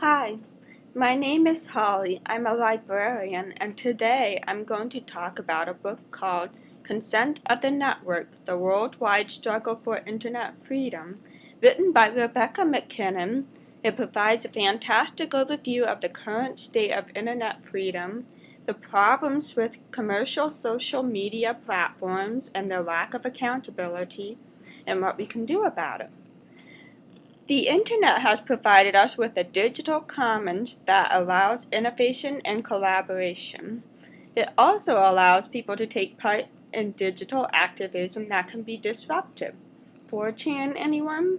Hi, my name is Holly. I'm a librarian, and today I'm going to talk about a book called Consent of the Network, The Worldwide Struggle for Internet Freedom, written by Rebecca McKinnon. It provides a fantastic overview of the current state of Internet freedom, the problems with commercial social media platforms and their lack of accountability, and what we can do about it. The Internet has provided us with a digital commons that allows innovation and collaboration. It also allows people to take part in digital activism that can be disruptive. 4chan, anyone?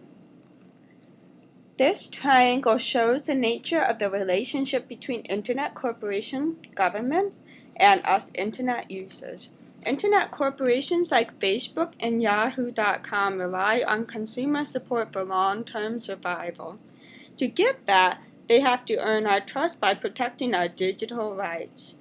This triangle shows the nature of the relationship between Internet corporation, government, and us Internet users. Internet corporations like Facebook and Yahoo.com rely on consumer support for long-term survival. To get that, they have to earn our trust by protecting our digital rights.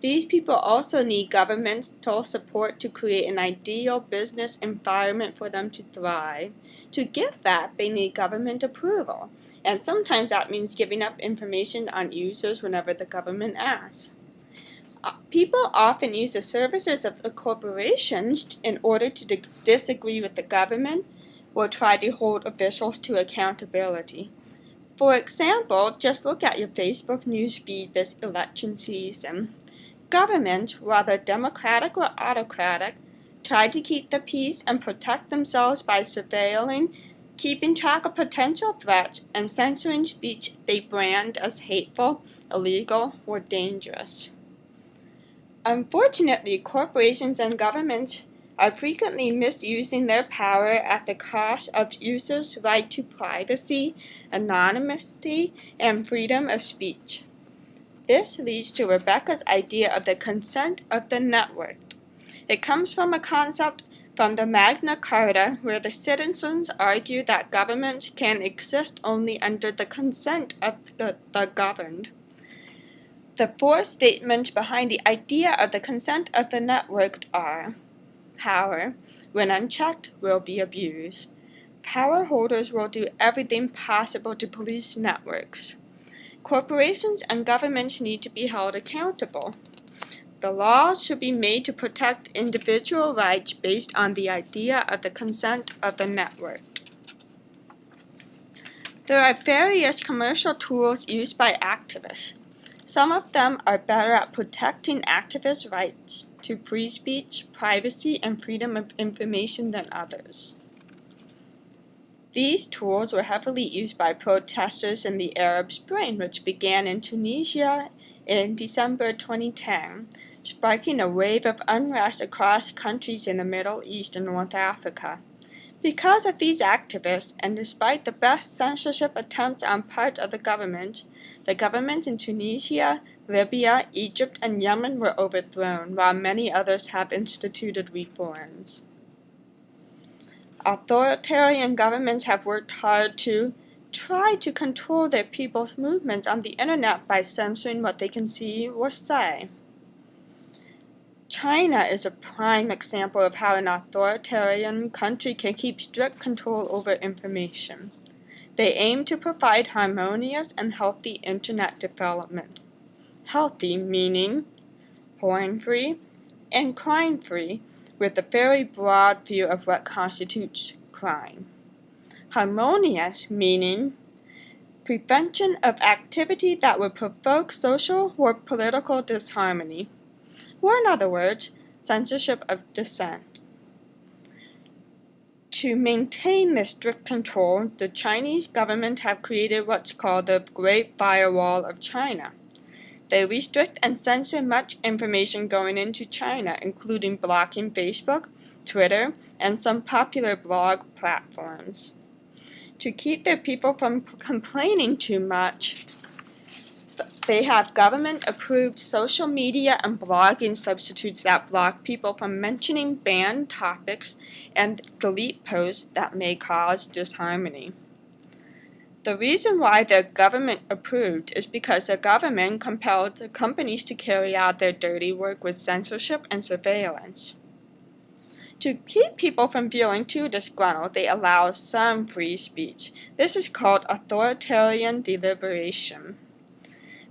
These people also need governmental support to create an ideal business environment for them to thrive. To get that, they need government approval, and sometimes that means giving up information on users whenever the government asks. People often use the services of the corporations in order to disagree with the government or try to hold officials to accountability. For example, just look at your Facebook news feed this election season. Governments, whether democratic or autocratic, try to keep the peace and protect themselves by surveilling, keeping track of potential threats, and censoring speech they brand as hateful, illegal, or dangerous. Unfortunately, corporations and governments are frequently misusing their power at the cost of users' right to privacy, anonymity, and freedom of speech. This leads to Rebecca's idea of the consent of the network. It comes from a concept from the Magna Carta, where the citizens argue that government can exist only under the consent of the governed. The four statements behind the idea of the consent of the network are: power, when unchecked, will be abused. Power holders will do everything possible to police networks. Corporations and governments need to be held accountable. The laws should be made to protect individual rights based on the idea of the consent of the network. There are various commercial tools used by activists. Some of them are better at protecting activists' rights to free speech, privacy, and freedom of information than others. These tools were heavily used by protesters in the Arab Spring, which began in Tunisia in December 2010, sparking a wave of unrest across countries in the Middle East and North Africa. Because of these activists, and despite the best censorship attempts on part of the government in Tunisia, Libya, Egypt, and Yemen were overthrown, while many others have instituted reforms. Authoritarian governments have worked hard to try to control their people's movements on the internet by censoring what they can see or say. China is a prime example of how an authoritarian country can keep strict control over information. They aim to provide harmonious and healthy internet development. Healthy meaning porn-free and crime-free, with a very broad view of what constitutes crime. Harmonious meaning prevention of activity that would provoke social or political disharmony, or in other words, censorship of dissent. To maintain this strict control, the Chinese government have created what's called the Great Firewall of China. They restrict and censor much information going into China, including blocking Facebook, Twitter, and some popular blog platforms. To keep their people from complaining too much, they have government-approved social media and blogging substitutes that block people from mentioning banned topics and delete posts that may cause disharmony. The reason why they're government-approved is because the government compelled the companies to carry out their dirty work with censorship and surveillance. To keep people from feeling too disgruntled, they allow some free speech. This is called authoritarian deliberation.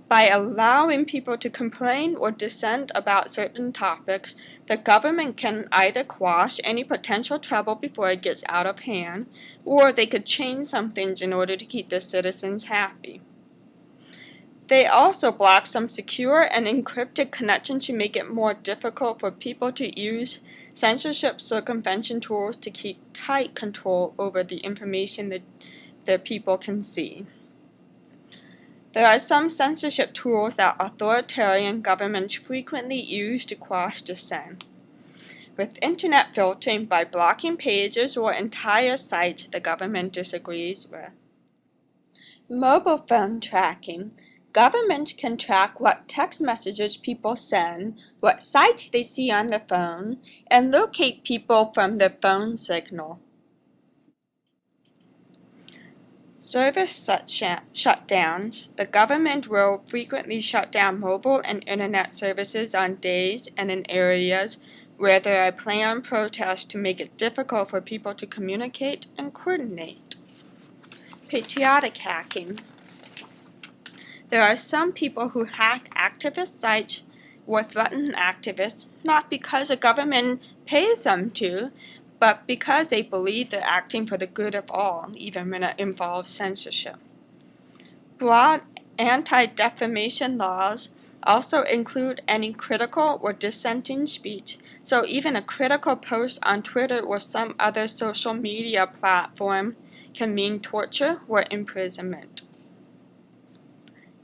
By allowing people to complain or dissent about certain topics, the government can either quash any potential trouble before it gets out of hand, or they could change some things in order to keep the citizens happy. They also block some secure and encrypted connections to make it more difficult for people to use censorship circumvention tools to keep tight control over the information that the people can see. There are some censorship tools that authoritarian governments frequently use to quash dissent. With internet filtering by blocking pages or entire sites the government disagrees with. Mobile phone tracking. Governments can track what text messages people send, what sites they see on the phone, and locate people from their phone signal. Service shutdowns. The government will frequently shut down mobile and internet services on days and in areas where there are planned protests to make it difficult for people to communicate and coordinate. Patriotic hacking. There are some people who hack activist sites or threaten activists not because the government pays them to, but because they believe they're acting for the good of all, even when it involves censorship. Broad anti-defamation laws also include any critical or dissenting speech, so even a critical post on Twitter or some other social media platform can mean torture or imprisonment.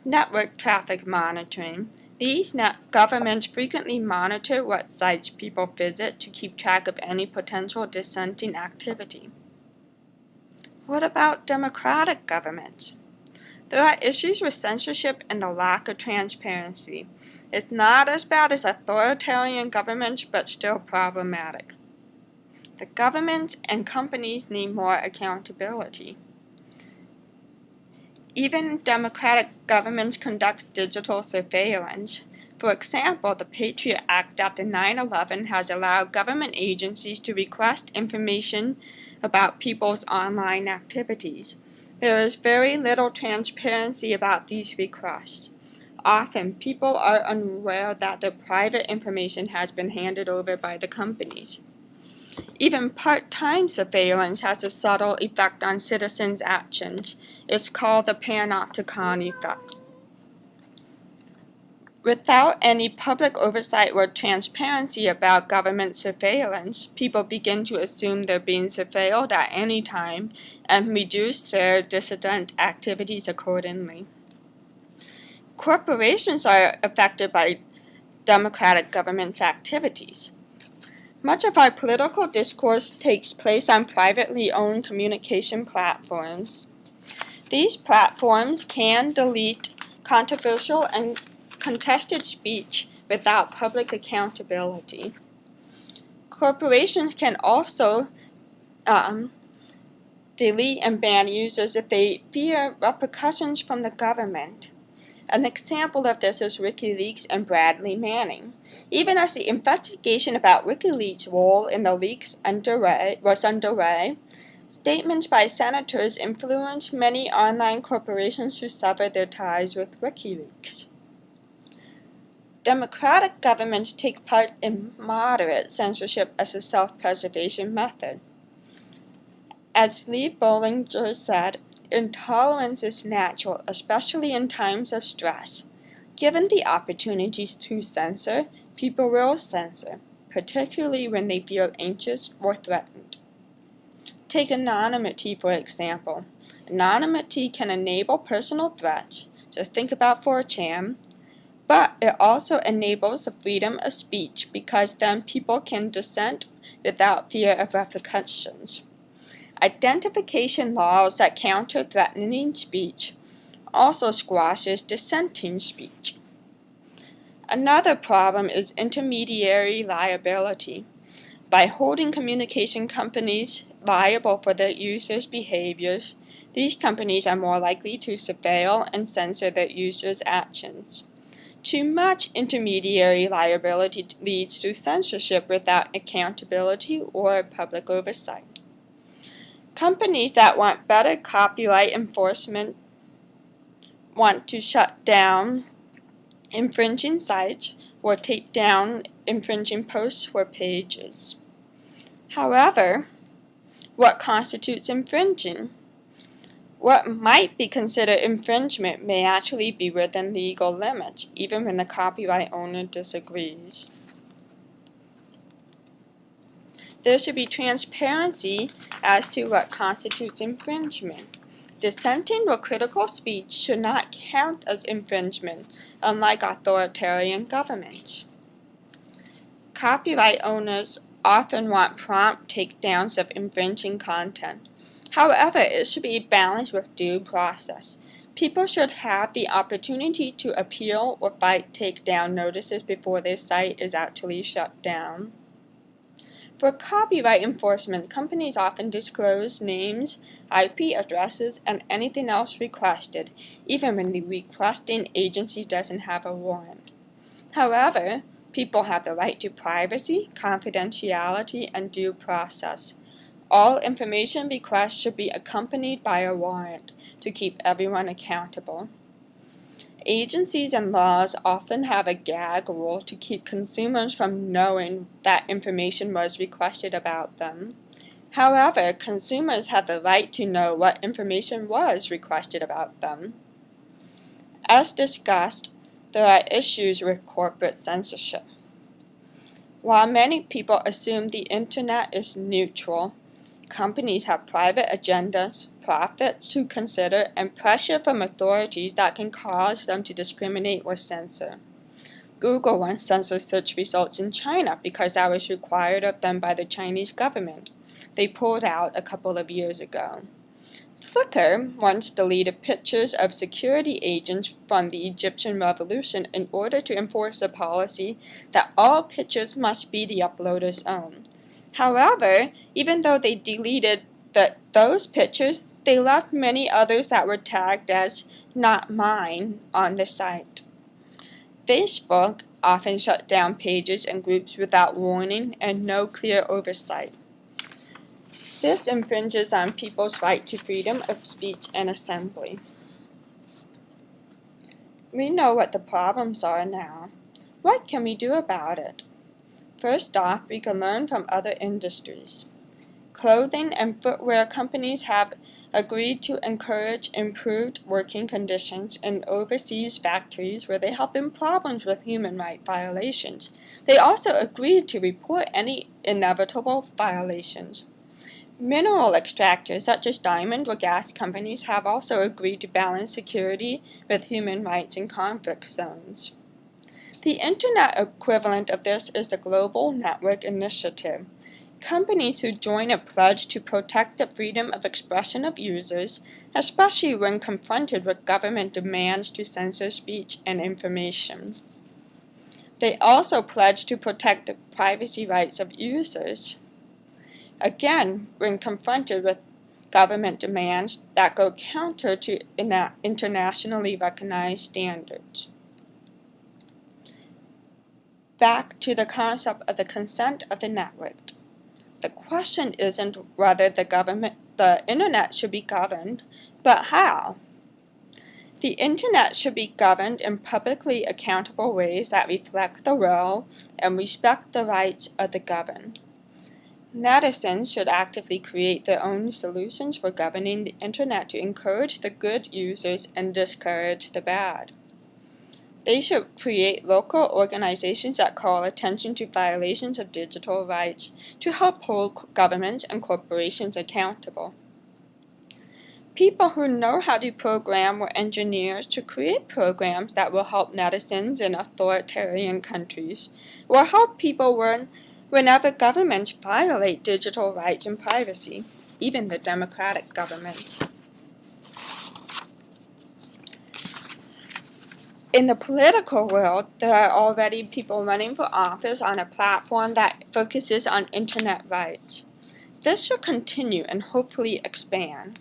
Network traffic monitoring. These governments frequently monitor what sites people visit to keep track of any potential dissenting activity. What about democratic governments? There are issues with censorship and the lack of transparency. It's not as bad as authoritarian governments, but still problematic. The governments and companies need more accountability. Even democratic governments conduct digital surveillance. For example, the Patriot Act after 9/11 has allowed government agencies to request information about people's online activities. There is very little transparency about these requests. Often, people are unaware that their private information has been handed over by the companies. Even part-time surveillance has a subtle effect on citizens' actions. It's called the panopticon effect. Without any public oversight or transparency about government surveillance, people begin to assume they're being surveilled at any time and reduce their dissident activities accordingly. Corporations are affected by democratic government activities. Much of our political discourse takes place on privately owned communication platforms. These platforms can delete controversial and contested speech without public accountability. Corporations can also delete and ban users if they fear repercussions from the government. An example of this is WikiLeaks and Bradley Manning. Even as the investigation about WikiLeaks' role in the leaks was underway, statements by senators influenced many online corporations to sever their ties with WikiLeaks. Democratic governments take part in moderate censorship as a self-preservation method. As Lee Bollinger said, intolerance is natural, especially in times of stress. Given the opportunities to censor, people will censor, particularly when they feel anxious or threatened. Take anonymity, for example. Anonymity can enable personal threats, so think about 4chan, but it also enables the freedom of speech because then people can dissent without fear of repercussions. Identification laws that counter threatening speech also squashes dissenting speech. Another problem is intermediary liability. By holding communication companies liable for their users' behaviors, these companies are more likely to surveil and censor their users' actions. Too much intermediary liability leads to censorship without accountability or public oversight. Companies that want better copyright enforcement want to shut down infringing sites or take down infringing posts or pages. However, what constitutes infringing? What might be considered infringement may actually be within legal limits, even when the copyright owner disagrees. There should be transparency as to what constitutes infringement. Dissenting or critical speech should not count as infringement, unlike authoritarian governments. Copyright owners often want prompt takedowns of infringing content. However, it should be balanced with due process. People should have the opportunity to appeal or fight takedown notices before their site is actually shut down. For copyright enforcement, companies often disclose names, IP addresses, and anything else requested, even when the requesting agency doesn't have a warrant. However, people have the right to privacy, confidentiality, and due process. All information requests should be accompanied by a warrant to keep everyone accountable. Agencies and laws often have a gag rule to keep consumers from knowing that information was requested about them. However, consumers have the right to know what information was requested about them. As discussed, there are issues with corporate censorship. While many people assume the internet is neutral, companies have private agendas, profits to consider, and pressure from authorities that can cause them to discriminate or censor. Google once censored search results in China because that was required of them by the Chinese government. They pulled out a couple of years ago. Flickr once deleted pictures of security agents from the Egyptian Revolution in order to enforce a policy that all pictures must be the uploader's own. However, even though they deleted those pictures, they left many others that were tagged as "not mine" on the site. Facebook often shut down pages and groups without warning and no clear oversight. This infringes on people's right to freedom of speech and assembly. We know what the problems are now. What can we do about it? First off, we can learn from other industries. Clothing and footwear companies have agreed to encourage improved working conditions in overseas factories where they have been problems with human rights violations. They also agreed to report any inevitable violations. Mineral extractors such as diamond or gas companies have also agreed to balance security with human rights in conflict zones. The Internet equivalent of this is the Global Network Initiative. Companies who join a pledge to protect the freedom of expression of users, especially when confronted with government demands to censor speech and information. They also pledge to protect the privacy rights of users. Again, when confronted with government demands that go counter to internationally recognized standards. Back to the concept of the consent of the network. The question isn't whether the internet should be governed, but how. The internet should be governed in publicly accountable ways that reflect the role and respect the rights of the governed. Netizens should actively create their own solutions for governing the internet to encourage the good users and discourage the bad. They should create local organizations that call attention to violations of digital rights to help hold governments and corporations accountable. People who know how to program were engineers to create programs that will help netizens in authoritarian countries, or help people whenever governments violate digital rights and privacy, even the democratic governments. In the political world, there are already people running for office on a platform that focuses on internet rights. This should continue and hopefully expand.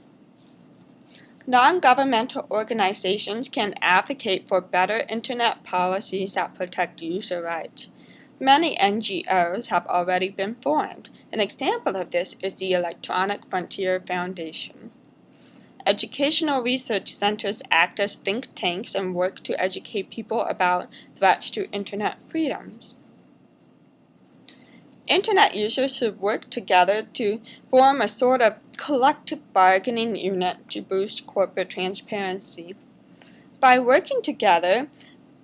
Non-governmental organizations can advocate for better Internet policies that protect user rights. Many NGOs have already been formed. An example of this is the Electronic Frontier Foundation. Educational research centers act as think tanks and work to educate people about threats to Internet freedoms. Internet users should work together to form a sort of collective bargaining unit to boost corporate transparency. By working together,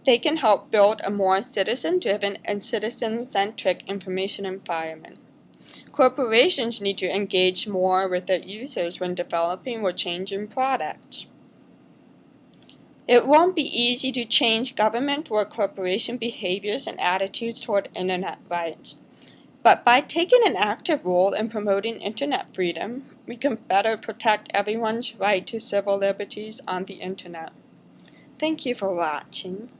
they can help build a more citizen-driven and citizen-centric information environment. Corporations need to engage more with their users when developing or changing products. It won't be easy to change government or corporation behaviors and attitudes toward Internet rights. But by taking an active role in promoting Internet freedom, we can better protect everyone's right to civil liberties on the Internet. Thank you for watching.